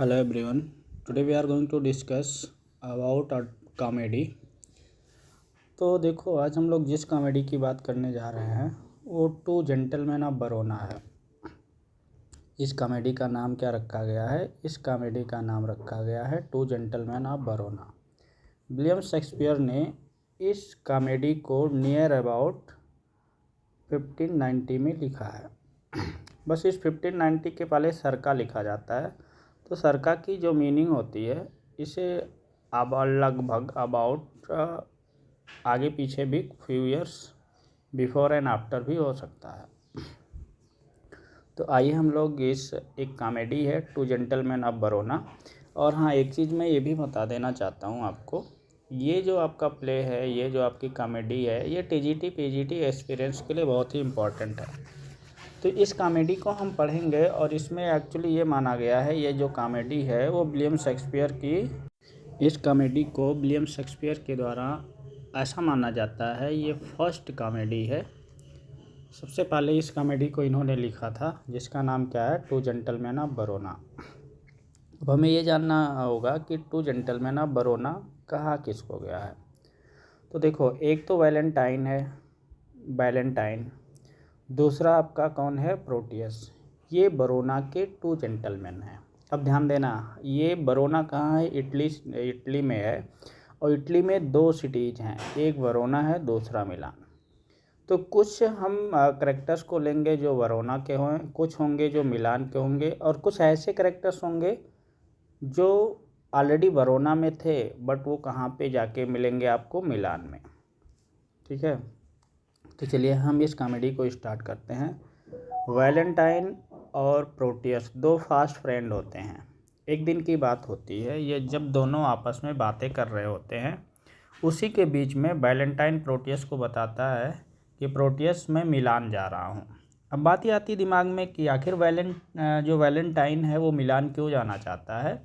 Hello everyone. Today we are going to discuss about a comedy. तो देखो आज हम लोग जिस कॉमेडी की बात करने जा रहे हैं वो टू जेंटलमैन ऑफ बरोना है। इस कॉमेडी का नाम क्या रखा गया है? इस कॉमेडी का नाम रखा गया है two gentleman of Verona. William Shakespeare ने इस कॉमेडी को नियर अबाउट 1590 में लिखा है। बस इस 1590 के पहले सरका लिखा जाता है। तो सरका की जो मीनिंग होती है इसे अब लगभग अबाउट आगे पीछे भी few years before and after भी हो सकता है। तो आइए हम लोग इस एक कॉमेडी है टू जेंटलमैन ऑफ बरोना। और हाँ, एक चीज़ मैं ये भी बता देना चाहता हूँ आपको, ये जो आपका प्ले है, ये जो आपकी कॉमेडी है, ये टीजीटी पीजीटी एक्सपीरियंस के लिए बहुत ही इम्पोर्टेंट है। तो इस कॉमेडी को हम पढ़ेंगे और इसमें एक्चुअली ये माना गया है, ये जो कॉमेडी है वो विलियम शेक्सपियर की, इस कॉमेडी को विलियम शेक्सपियर के द्वारा ऐसा माना जाता है ये फर्स्ट कॉमेडी है। सबसे पहले इस कॉमेडी को इन्होंने लिखा था जिसका नाम क्या है, टू जेंटलमैन ऑफ बरोना। अब हमें ये जानना होगा कि टू जेंटलमैन ऑफ बरोना कहा किसको गया है। तो देखो, एक तो वैलेंटाइन है, वैलेंटाइन। दूसरा आपका कौन है, प्रोटियस। ये बरोना के टू जेंटलमैन हैं। अब ध्यान देना, ये बरोना कहाँ है, इटली में है। और इटली में दो सिटीज़ हैं, एक वरोना है, दूसरा मिलान। तो कुछ हम करेक्टर्स को लेंगे जो वरोना के हों, कुछ होंगे जो मिलान के होंगे, और कुछ ऐसे करेक्टर्स होंगे जो ऑलरेडी वरोना में थे बट वो कहाँ पे जाके मिलेंगे आपको, मिलान में। ठीक है, तो चलिए हम इस कॉमेडी को स्टार्ट करते हैं। वैलेंटाइन और प्रोटियस दो फास्ट फ्रेंड होते हैं। एक दिन की बात होती है, ये जब दोनों आपस में बातें कर रहे होते हैं, उसी के बीच में वैलेंटाइन प्रोटियस को बताता है कि प्रोटियस मैं मिलान जा रहा हूँ। अब बात ही आती दिमाग में कि आखिर जो वैलेंटाइन है वो मिलान क्यों जाना चाहता है।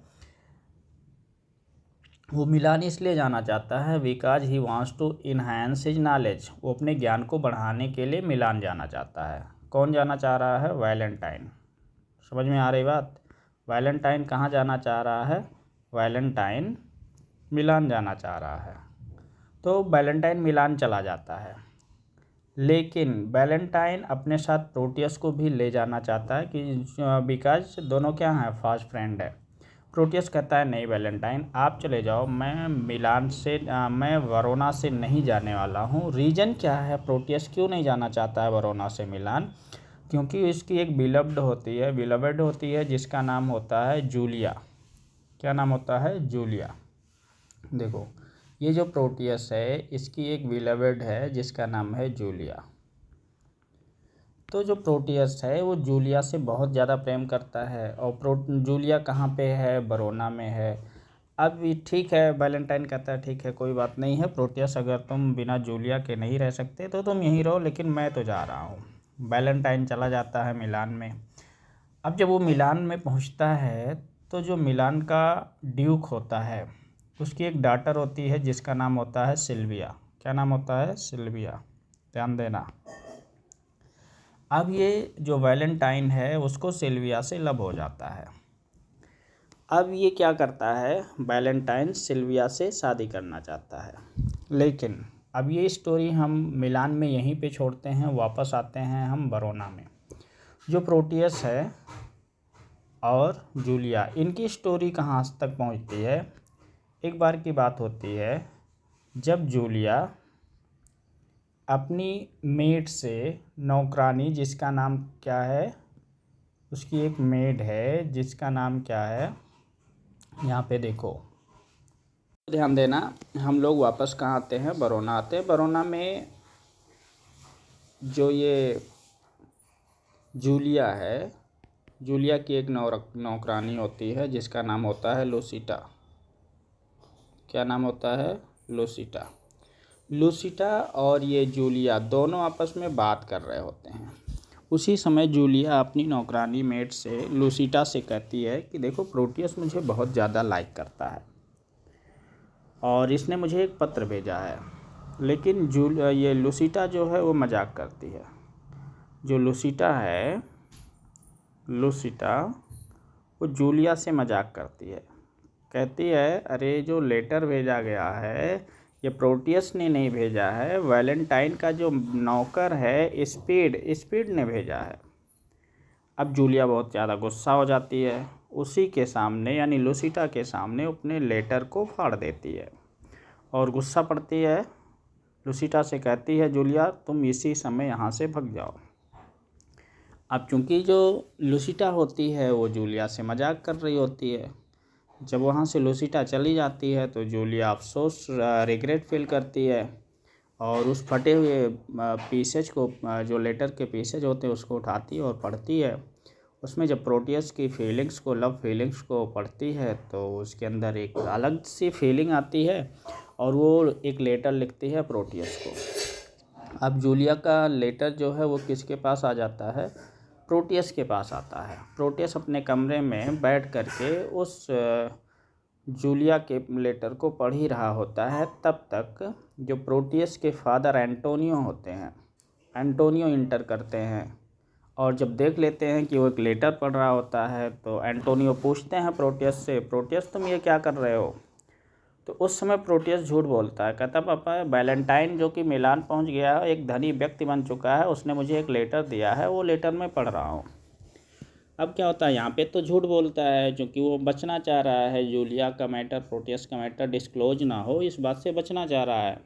वो मिलान इसलिए जाना चाहता है because he wants to enhance his knowledge. वो अपने ज्ञान को बढ़ाने के लिए मिलान जाना चाहता है। कौन जाना चाह रहा है, वैलेंटाइन। समझ में आ रही बात? वैलेंटाइन कहाँ जाना चाह रहा है, वैलेंटाइन मिलान जाना चाह रहा है। तो वैलेंटाइन मिलान चला जाता है, लेकिन वैलेंटाइन अपने साथ प्रोटियस को भी ले जाना चाहता है कि बिकॉज दोनों क्या हैं, फास्ट फ्रेंड है। प्रोटियस कहता है नहीं वैलेंटाइन आप चले जाओ, मैं वरोना से नहीं जाने वाला हूँ। रीज़न क्या है, प्रोटियस क्यों नहीं जाना चाहता है वरोना से मिलान? क्योंकि इसकी एक बिलव्ड होती है जिसका नाम होता है जूलिया। क्या नाम होता है, जूलिया। देखो, ये जो प्रोटियस है इसकी एक बिलव्ड है जिसका नाम है जूलिया। तो जो प्रोटियस है वो जूलिया से बहुत ज़्यादा प्रेम करता है। और जूलिया कहाँ पे है, बरोना में है। अब ठीक है, वैलेंटाइन कहता है ठीक है कोई बात नहीं है प्रोटियस, अगर तुम बिना जूलिया के नहीं रह सकते तो तुम यहीं रहो, लेकिन मैं तो जा रहा हूँ। वैलेंटाइन चला जाता है मिलान में। अब जब वो मिलान में पहुँचता है तो जो मिलान का ड्यूक होता है उसकी एक डॉटर होती है जिसका नाम होता है सिल्विया। क्या नाम होता है, सिल्विया। ध्यान देना। अब ये जो वैलेंटाइन है उसको सिल्विया से लव हो जाता है। अब ये क्या करता है, वैलेंटाइन सिल्विया से शादी करना चाहता है। लेकिन अब ये स्टोरी हम मिलान में यहीं पे छोड़ते हैं, वापस आते हैं हम वरोना में। जो प्रोटियस है और जूलिया, इनकी स्टोरी कहाँ तक पहुँचती है। एक बार की बात होती है जब जूलिया अपनी मेड से, नौकरानी जिसका नाम क्या है, उसकी एक मेड है जिसका नाम क्या है, यहाँ पे देखो ध्यान देना। हम लोग वापस कहाँ आते हैं, बरोना आते हैं। बरोना में जो ये जूलिया है, जूलिया की एक नौकरानी होती है जिसका नाम होता है लूसिटा। क्या नाम होता है, लूसिटा। लूसिटा और ये जूलिया दोनों आपस में बात कर रहे होते हैं। उसी समय जूलिया अपनी नौकरानी मेड से, लूसिटा से कहती है कि देखो प्रोटियस मुझे बहुत ज़्यादा लाइक करता है और इसने मुझे एक पत्र भेजा है। लेकिन ये लूसिटा जो है वो मजाक करती है। जो लूसिटा है, लूसिटा वो जूलिया से मजाक करती है, कहती है अरे जो लेटर भेजा गया है ये प्रोटियस ने नहीं भेजा है, वैलेंटाइन का जो नौकर है स्पीड ने भेजा है। अब जूलिया बहुत ज़्यादा गुस्सा हो जाती है, उसी के सामने यानी लुसिटा के सामने अपने लेटर को फाड़ देती है और गुस्सा पड़ती है। लुसिटा से कहती है जूलिया तुम इसी समय यहाँ से भाग जाओ। अब चूंकि जो लुसिटा होती है वो जूलिया से मजाक कर रही होती है, जब वहाँ से लुसिटा चली जाती है तो जूलिया अफसोस रिग्रेट फील करती है और उस फटे हुए पीसेज को, जो लेटर के पीसेज होते हैं उसको उठाती है और पढ़ती है। उसमें जब प्रोटियस की फीलिंग्स को, लव फीलिंग्स को पढ़ती है तो उसके अंदर एक अलग सी फीलिंग आती है और वो एक लेटर लिखती है प्रोटियस को। अब जूलिया का लेटर जो है वो किसके पास आ जाता है, प्रोटियस के पास आता है। प्रोटियस अपने कमरे में बैठ करके उस जूलिया के लेटर को पढ़ ही रहा होता है। तब तक जो प्रोटियस के फादर एंटोनियो होते हैं, एंटोनियो इंटर करते हैं और जब देख लेते हैं कि वो एक लेटर पढ़ रहा होता है तो एंटोनियो पूछते हैं प्रोटियस से, प्रोटियस तुम ये क्या कर रहे हो। तो उस समय प्रोटियस झूठ बोलता है, कहता पापा वैलेंटाइन जो कि मिलान पहुंच गया है, एक धनी व्यक्ति बन चुका है, उसने मुझे एक लेटर दिया है, वो लेटर मैं पढ़ रहा हूँ। अब क्या होता है यहाँ पे तो झूठ बोलता है क्योंकि वो बचना चाह रहा है, जूलिया का मैटर, प्रोटियस का मैटर डिस्क्लोज ना हो, इस बात से बचना चाह रहा है।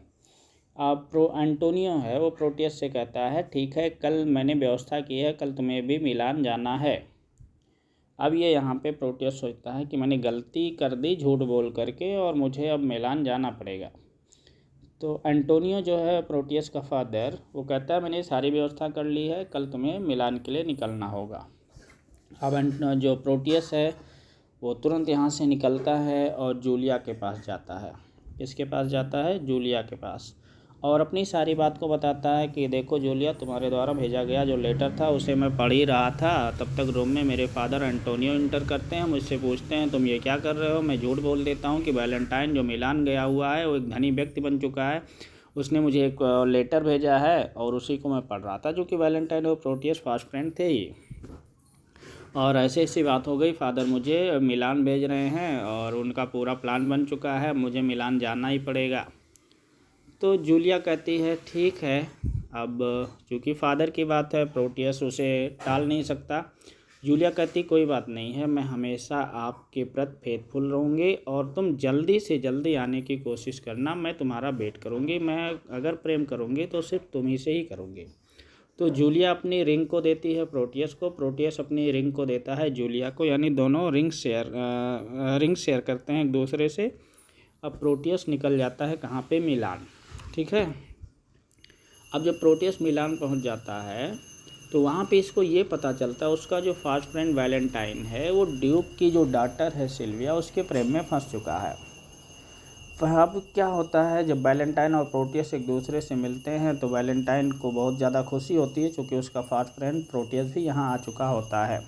अब एंटोनियो है वो प्रोटियस से कहता है ठीक है कल मैंने व्यवस्था की है, कल तुम्हें भी मिलान जाना है। अब ये यहाँ पे प्रोटियस सोचता है कि मैंने गलती कर दी झूठ बोल करके और मुझे अब मिलान जाना पड़ेगा। तो एंटोनियो जो है प्रोटियस का फादर, वो कहता है मैंने सारी व्यवस्था कर ली है, कल तुम्हें मिलान के लिए निकलना होगा। अब जो प्रोटियस है वो तुरंत यहाँ से निकलता है और जूलिया के पास जाता है। किसके पास जाता है, जूलिया के पास, और अपनी सारी बात को बताता है कि देखो जूलिया तुम्हारे द्वारा भेजा गया जो लेटर था उसे मैं पढ़ ही रहा था, तब तक रूम में मेरे फादर एंटोनियो इंटर करते हैं, मुझसे पूछते हैं तुम ये क्या कर रहे हो। मैं झूठ बोल देता हूँ कि वैलेंटाइन जो मिलान गया हुआ है वो एक धनी व्यक्ति बन चुका है, उसने मुझे एक लेटर भेजा है और उसी को मैं पढ़ रहा था, जो कि वैलेंटाइन और प्रोटियस फास्ट फ्रेंड थे ही। और ऐसे ऐसी बात हो गई, फादर मुझे मिलान भेज रहे हैं और उनका पूरा प्लान बन चुका है, मुझे मिलान जाना ही पड़ेगा। तो जूलिया कहती है ठीक है, अब चूँकि फादर की बात है प्रोटियस उसे टाल नहीं सकता। जूलिया कहती कोई बात नहीं है, मैं हमेशा आपके प्रति फेथफुल रहूँगी और तुम जल्दी से जल्दी आने की कोशिश करना, मैं तुम्हारा वेट करूँगी, मैं अगर प्रेम करूँगी तो सिर्फ तुम ही से ही करूँगी। तो जूलिया अपनी रिंग को देती है प्रोटियस को, प्रोटियस अपनी रिंग को देता है जूलिया को, यानी दोनों रिंग शेयर करते हैं एक दूसरे से। अब प्रोटियस निकल जाता है कहाँ पे, मिलान, ठीक है। अब जब प्रोटियस मिलान पहुँच जाता है तो वहाँ पे इसको ये पता चलता है उसका जो फास्ट फ्रेंड वैलेंटाइन है वो ड्यूक की जो डॉटर है सिल्विया उसके प्रेम में फंस चुका है। अब क्या होता है, जब वैलेंटाइन और प्रोटियस एक दूसरे से मिलते हैं तो वैलेंटाइन को बहुत ज़्यादा खुशी होती है क्योंकि उसका फास्ट फ्रेंड प्रोटियस भी यहाँ आ चुका होता है।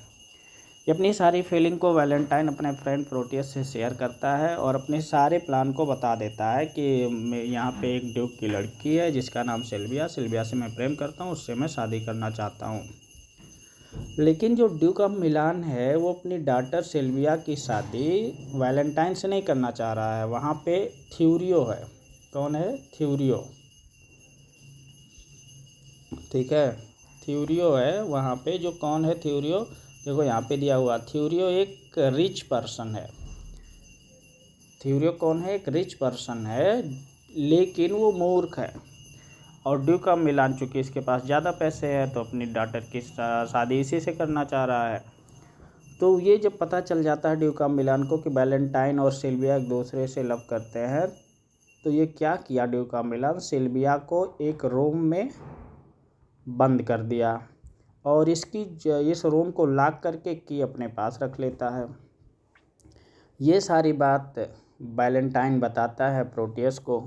ये अपनी सारी फीलिंग को वैलेंटाइन अपने फ्रेंड प्रोटियस से शेयर करता है और अपने सारे प्लान को बता देता है कि यहाँ पे एक ड्यूक की लड़की है जिसका नाम सिल्विया से मैं प्रेम करता हूँ, उससे मैं शादी करना चाहता हूँ। लेकिन जो ड्यूक ऑफ मिलान है वो अपनी डॉटर सिल्विया की शादी वैलेंटाइन से नहीं करना चाह रहा है। वहाँ पे थ्यूरियो है, कौन है, थ्यूरियो, ठीक है, थ्यूरियो है वहाँ पे। जो कौन है थ्यूरियो, देखो यहाँ पे दिया हुआ, थ्यूरियो एक रिच पर्सन है। थ्यूरियो कौन है, एक रिच पर्सन है, लेकिन वो मूर्ख है। और ड्यूक ऑफ मिलान चूँकि इसके पास ज़्यादा पैसे हैं तो अपनी डॉटर की शादी इसी से करना चाह रहा है। तो ये जब पता चल जाता है ड्यूक ऑफ मिलान को कि वैलेंटाइन और सिल्विया एक दूसरे से लव करते हैं, तो ये क्या किया ड्यूक ऑफ मिलान, सिल्विया को एक रूम में बंद कर दिया और इस रूम को लॉक करके की अपने पास रख लेता है। ये सारी बात वैलेंटाइन बताता है प्रोटियस को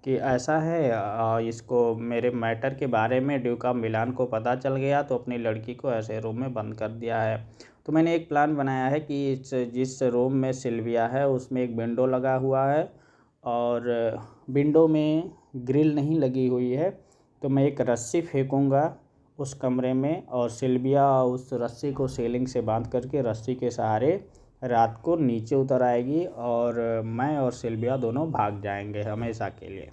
कि ऐसा है, इसको मेरे मैटर के बारे में ड्यूक ऑफ मिलान को पता चल गया तो अपनी लड़की को ऐसे रूम में बंद कर दिया है। तो मैंने एक प्लान बनाया है कि जिस रूम में सिल्विया है उसमें एक विंडो लगा हुआ है और विंडो में ग्रिल नहीं लगी हुई है, तो मैं एक रस्सी फेंकूँगा उस कमरे में, और सिल्विया उस रस्सी को सीलिंग से बांध करके रस्सी के सहारे रात को नीचे उतर आएगी और मैं और सिल्विया दोनों भाग जाएंगे हमेशा के लिए।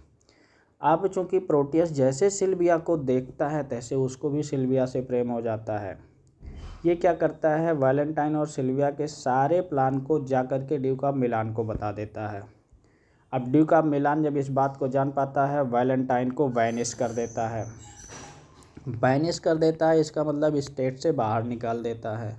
अब चूंकि प्रोटियस जैसे सिल्विया को देखता है तैसे उसको भी सिल्विया से प्रेम हो जाता है। ये क्या करता है, वैलेंटाइन और सिल्विया के सारे प्लान को जा कर के ड्यूक ऑफ मिलान को बता देता है। अब ड्यूक ऑफ मिलान जब इस बात को जान पाता है, वैलेंटाइन को बैनिश कर देता है। बैनिश कर देता है इसका मतलब स्टेट से बाहर निकाल देता है।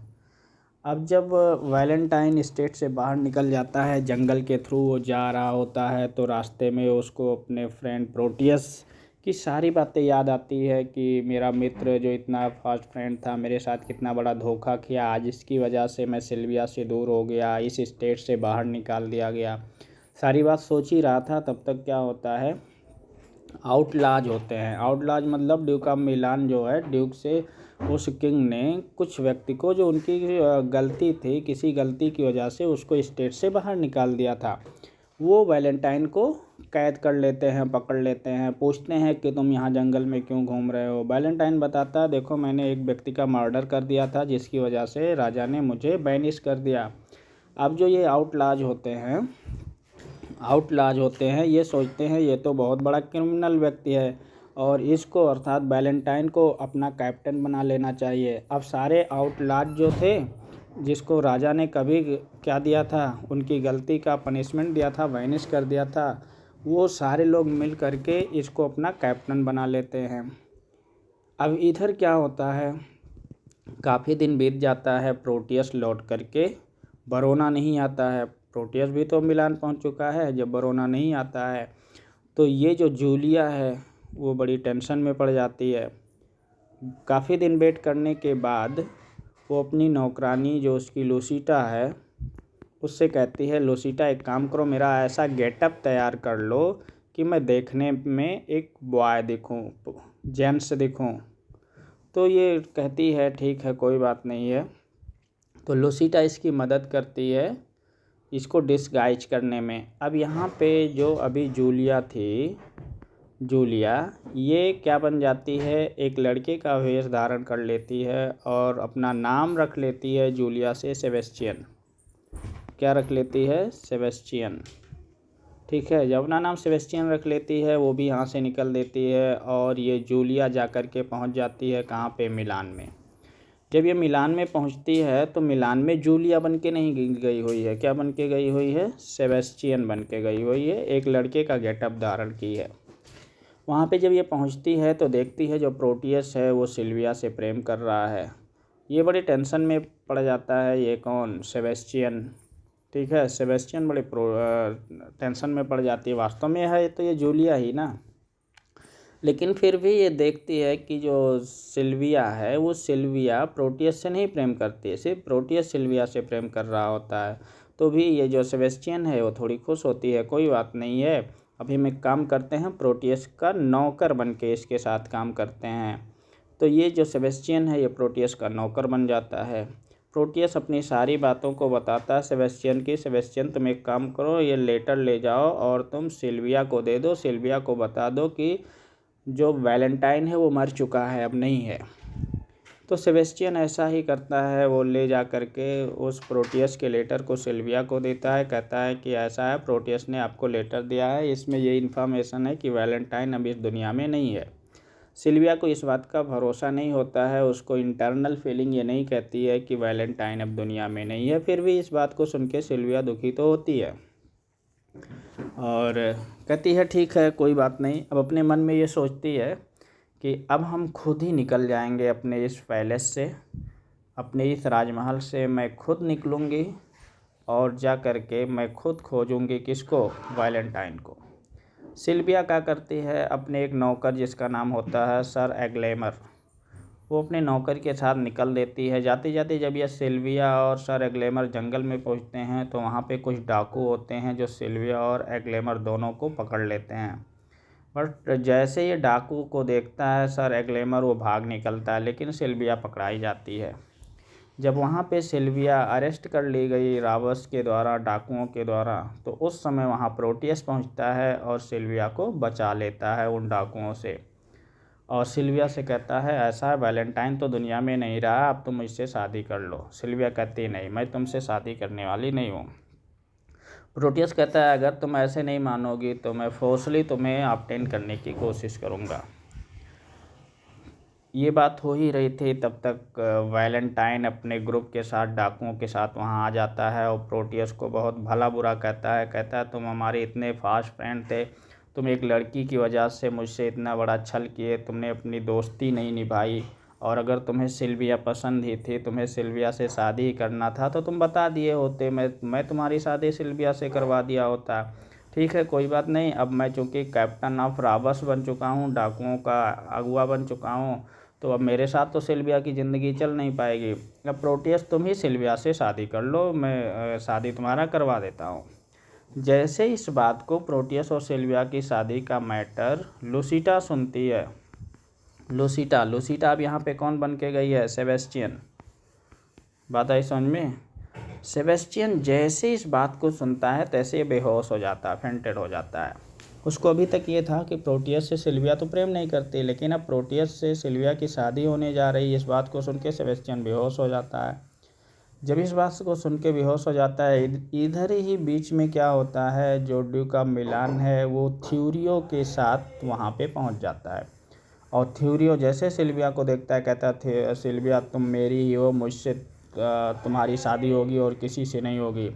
अब जब वैलेंटाइन स्टेट से बाहर निकल जाता है, जंगल के थ्रू वो जा रहा होता है, तो रास्ते में उसको अपने फ्रेंड प्रोटियस की सारी बातें याद आती है कि मेरा मित्र जो इतना फास्ट फ्रेंड था मेरे साथ कितना बड़ा धोखा किया, आज इसकी वजह से मैं सिल्विया से दूर हो गया, इस स्टेट से बाहर निकाल दिया गया। सारी बात सोच ही रहा था, तब तक क्या होता है, आउटलाज होते हैं। आउटलाज मतलब ड्यूक ऑफ मिलान जो है, ड्यूक से उस किंग ने कुछ व्यक्ति को जो उनकी गलती थी, किसी गलती की वजह से उसको स्टेट से बाहर निकाल दिया था, वो वैलेंटाइन को कैद कर लेते हैं, पकड़ लेते हैं, पूछते हैं कि तुम यहाँ जंगल में क्यों घूम रहे हो। वैलेंटाइन बताता है देखो मैंने एक व्यक्ति का मर्डर कर दिया था जिसकी वजह से राजा ने मुझे बैनिश कर दिया। अब जो ये आउटलाज होते हैं ये सोचते हैं ये तो बहुत बड़ा क्रिमिनल व्यक्ति है और इसको अर्थात वैलेंटाइन को अपना कैप्टन बना लेना चाहिए। अब सारे आउटलाज जो थे जिसको राजा ने कभी क्या दिया था, उनकी गलती का पनिशमेंट दिया था, बैनिश कर दिया था, वो सारे लोग मिल करके इसको अपना कैप्टन बना लेते हैं। अब इधर क्या होता है, काफ़ी दिन बीत जाता है, प्रोटियस लौट करके बरोना नहीं आता है। प्रोटियस भी तो मिलान पहुंच चुका है, जब बरोना नहीं आता है तो ये जो जूलिया है वो बड़ी टेंशन में पड़ जाती है। काफ़ी दिन वेट करने के बाद वो अपनी नौकरानी जो उसकी लूसीटा है उससे कहती है, लूसीटा एक काम करो, मेरा ऐसा गेटअप तैयार कर लो कि मैं देखने में एक बॉय दिखूं, जेंट्स दिखूं। तो ये कहती है ठीक है कोई बात नहीं है। तो लूसीटा इसकी मदद करती है इसको डिस्गाइज करने में। अब यहाँ पे जो अभी जूलिया थी, जूलिया ये क्या बन जाती है, एक लड़के का वेश धारण कर लेती है और अपना नाम रख लेती है जूलिया से सेबेस्टियन। क्या रख लेती है, सेबेस्टियन। ठीक है, जब अपना नाम सेबेस्टियन रख लेती है वो भी यहाँ से निकल देती है और ये जूलिया जा कर के पहुँच जाती है कहाँ पे, मिलान में। जब ये मिलान में पहुंचती है तो मिलान में जूलिया बन के नहीं गई हुई है, क्या बन के गई हुई है, सेबेस्टियन बन के गई हुई है, एक लड़के का गेटअप धारण की है। वहाँ पे जब ये पहुंचती है तो देखती है जो प्रोटियस है वो सिल्विया से प्रेम कर रहा है। ये बड़ी टेंशन में पड़ जाता है, ये कौन, सेबेस्टियन। ठीक है, सेबेस्टियन बड़े टेंशन में पड़ जाती है, वास्तव में है तो ये जूलिया ही ना। लेकिन फिर भी ये देखती है कि जो सिल्विया है वो सिल्विया प्रोटियस से नहीं प्रेम करती है, सिर्फ प्रोटियस सिल्विया से प्रेम कर रहा होता है। तो भी ये जो सेबेस्टियन है वो थोड़ी खुश होती है, कोई बात नहीं है, अभी हम एक काम करते हैं, प्रोटियस का नौकर बन के इसके साथ काम करते हैं। तो ये जो सेबेस्टियन है ये प्रोटियस का नौकर बन जाता है। प्रोटियस अपनी सारी बातों को बताता है सेबेस्टियन की, सेबेस्टियन तुम एक काम करो, ये लेटर ले जाओ और तुम सिल्विया को दे दो, सिल्विया को बता दो कि जो वैलेंटाइन है वो मर चुका है, अब नहीं है। तो सेबेस्टियन ऐसा ही करता है, वो ले जा करके उस प्रोटियस के लेटर को सिल्विया को देता है, कहता है कि ऐसा है, प्रोटियस ने आपको लेटर दिया है, इसमें ये इन्फॉर्मेशन है कि वैलेंटाइन अभी इस दुनिया में नहीं है। सिल्विया को इस बात का भरोसा नहीं होता है, उसको इंटरनल फीलिंग ये नहीं कहती है कि वैलेंटाइन अब दुनिया में नहीं है, फिर भी इस बात को सुन के सिल्विया दुखी तो होती है और कहती है ठीक है कोई बात नहीं। अब अपने मन में ये सोचती है कि अब हम खुद ही निकल जाएंगे अपने इस पैलेस से, अपने इस राजमहल से मैं खुद निकलूँगी और जा कर के मैं खुद खोजूँगी किसको, वैलेंटाइन को। सिल्विया क्या करती है, अपने एक नौकर जिसका नाम होता है सर एग्लेमर, वो अपने नौकर के साथ निकल देती है। जाते जाते जब यह सिल्विया और सर एग्लेमर जंगल में पहुंचते हैं तो वहाँ पे कुछ डाकू होते हैं जो सिल्विया और एग्लेमर दोनों को पकड़ लेते हैं। बट जैसे ये डाकू को देखता है सर एग्लेमर वो भाग निकलता है, लेकिन सिल्विया पकड़ाई जाती है। जब वहाँ पे सिल्विया अरेस्ट कर ली गई रावस के द्वारा, डाकुओं के द्वारा, तो उस समय वहाँ प्रोटियस पहुँचता है और सिल्विया को बचा लेता है उन डाकुओं से। और सिल्विया से कहता है ऐसा है वैलेंटाइन तो दुनिया में नहीं रहा, अब तुम मुझसे शादी कर लो। सिल्विया कहती नहीं, मैं तुमसे शादी करने वाली नहीं हूँ। प्रोटियस कहता है अगर तुम ऐसे नहीं मानोगी तो मैं फोर्सली तुम्हें ऑब्टेन करने की कोशिश करूँगा। ये बात हो ही रही थी तब तक वैलेंटाइन अपने ग्रुप के साथ डाकुओं के साथ वहाँ आ जाता है और प्रोटियस को बहुत भला बुरा कहता है तुम हमारे इतने फास्ट फ्रेंड थे, तुम एक लड़की की वजह से मुझसे इतना बड़ा छल किए, तुमने अपनी दोस्ती नहीं निभाई, और अगर तुम्हें सिल्विया पसंद ही थी, तुम्हें सिल्विया से शादी ही करना था तो तुम बता दिए होते, मैं तुम्हारी शादी सिल्विया से करवा दिया होता। ठीक है कोई बात नहीं, अब मैं चूँकि कैप्टन ऑफ रॉबर्स बन चुका हूँ, डाकुओं का अगुआ बन चुका हूँ, तो अब मेरे साथ तो सिल्विया की ज़िंदगी चल नहीं पाएगी। अब प्रोटियस तुम ही सिल्विया से शादी कर लो, मैं शादी तुम्हारा करवा देता हूँ। जैसे इस बात को प्रोटियस और सिल्विया की शादी का मैटर लुसिटा सुनती है। लुसिटा अब यहाँ पे कौन बन के गई है? सेबेस्टियन। बात आई समझ में? सेबेस्टियन जैसे इस बात को सुनता है तैसे बेहोश हो जाता है, फेंटेड हो जाता है। उसको अभी तक ये था कि प्रोटियस से सिल्विया तो प्रेम नहीं करती, लेकिन अब प्रोटियस से सिल्विया की शादी होने जा रही है, इस बात को सुन के सेबेस्टियन बेहोश हो जाता है। जब इस बात को सुन के बेहोश हो जाता है, इधर ही बीच में क्या होता है, जो ड्यूक ऑफ मिलान है वो थ्यूरियो के साथ वहाँ पे पहुँच जाता है। और थ्यूरियो जैसे सिल्विया को देखता है कहता है सिल्विया तुम मेरी ही हो, मुझसे तुम्हारी शादी होगी और किसी से नहीं होगी।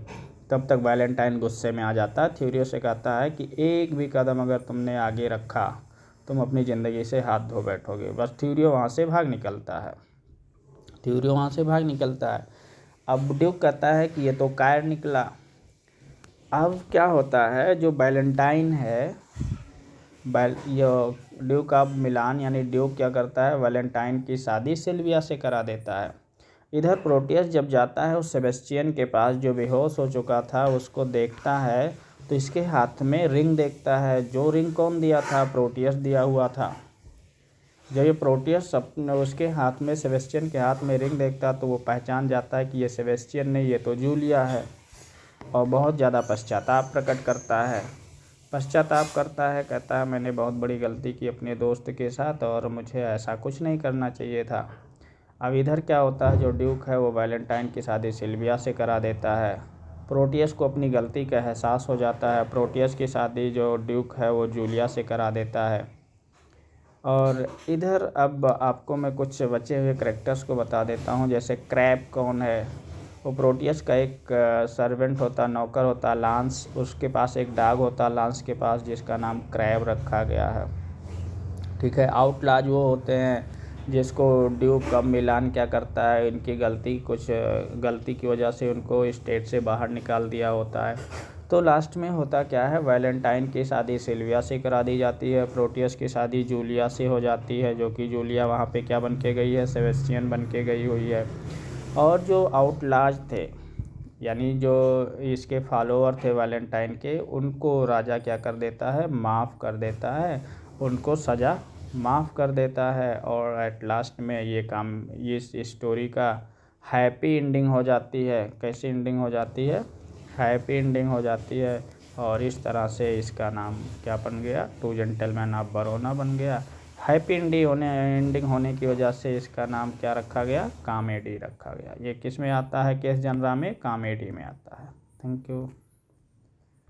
तब तक वैलेंटाइन गुस्से में आ जाता है, थ्यूरियो से कहता है कि एक भी कदम अगर तुमने आगे रखा तुम अपनी ज़िंदगी से हाथ धो बैठोगे। बस थ्यूरियो वहाँ से भाग निकलता है। अब ड्यूक कहता है कि ये तो कायर निकला। अब क्या होता है, जो वैलेंटाइन है ड्यूक ऑफ मिलान यानी ड्यूक क्या करता है, वैलेंटाइन की शादी सिल्विया से करा देता है। इधर प्रोटियस जब जाता है उस सेबेस्टियन के पास जो बेहोश हो चुका था, उसको देखता है तो इसके हाथ में रिंग देखता है। जो रिंग कौन दिया था? प्रोटियस दिया हुआ था। जब ये प्रोटियस उसके हाथ में, सेबेस्टियन के हाथ में रिंग देखता तो वो पहचान जाता है कि ये सेबेस्टियन नहीं, ये तो जूलिया है, और बहुत ज़्यादा पश्चाताप प्रकट करता है। कहता है मैंने बहुत बड़ी गलती की अपने दोस्त के साथ और मुझे ऐसा कुछ नहीं करना चाहिए था। अब इधर क्या होता है, जो ड्यूक है वो वैलेंटाइन की शादी सिल्विया से करा देता है। प्रोटियस को अपनी गलती का एहसास हो जाता है, प्रोटियस की शादी जो ड्यूक है वो जूलिया से करा देता है। और इधर अब आपको मैं कुछ बचे हुए करैक्टर्स को बता देता हूँ। जैसे क्रैब कौन है? वो प्रोटियस का एक सर्वेंट होता, नौकर होता, लांस। उसके पास एक डॉग होता लांस के पास, जिसका नाम क्रैब रखा गया है। ठीक है। आउटलाज वो होते हैं जिसको ड्यूक ऑफ मिलान क्या करता है, इनकी गलती की वजह से उनको स्टेट से बाहर निकाल दिया होता है। तो लास्ट में होता क्या है, वैलेंटाइन की शादी सिल्विया से करा दी जाती है, प्रोटियस की शादी जूलिया से हो जाती है, जो कि जूलिया वहाँ पे क्या बन के गई है, सेबेस्टियन बन के गई हुई है। और जो आउटलाज थे यानी जो इसके फॉलोअर थे वैलेंटाइन के, उनको राजा क्या कर देता है, माफ़ कर देता है, उनको सज़ा माफ़ कर देता है। और एट लास्ट में ये स्टोरी का हैप्पी एंडिंग हो जाती है। कैसी एंडिंग हो जाती है? हैप्पी एंडिंग हो जाती है। और इस तरह से इसका नाम क्या बन गया, टू जेंटलमैन ऑफ वरोना बन गया। हैप्पी एंडिंग होने की वजह से इसका नाम क्या रखा गया, कॉमेडी रखा गया। ये किस में आता है, किस जनरा में? कॉमेडी में आता है। Thank you.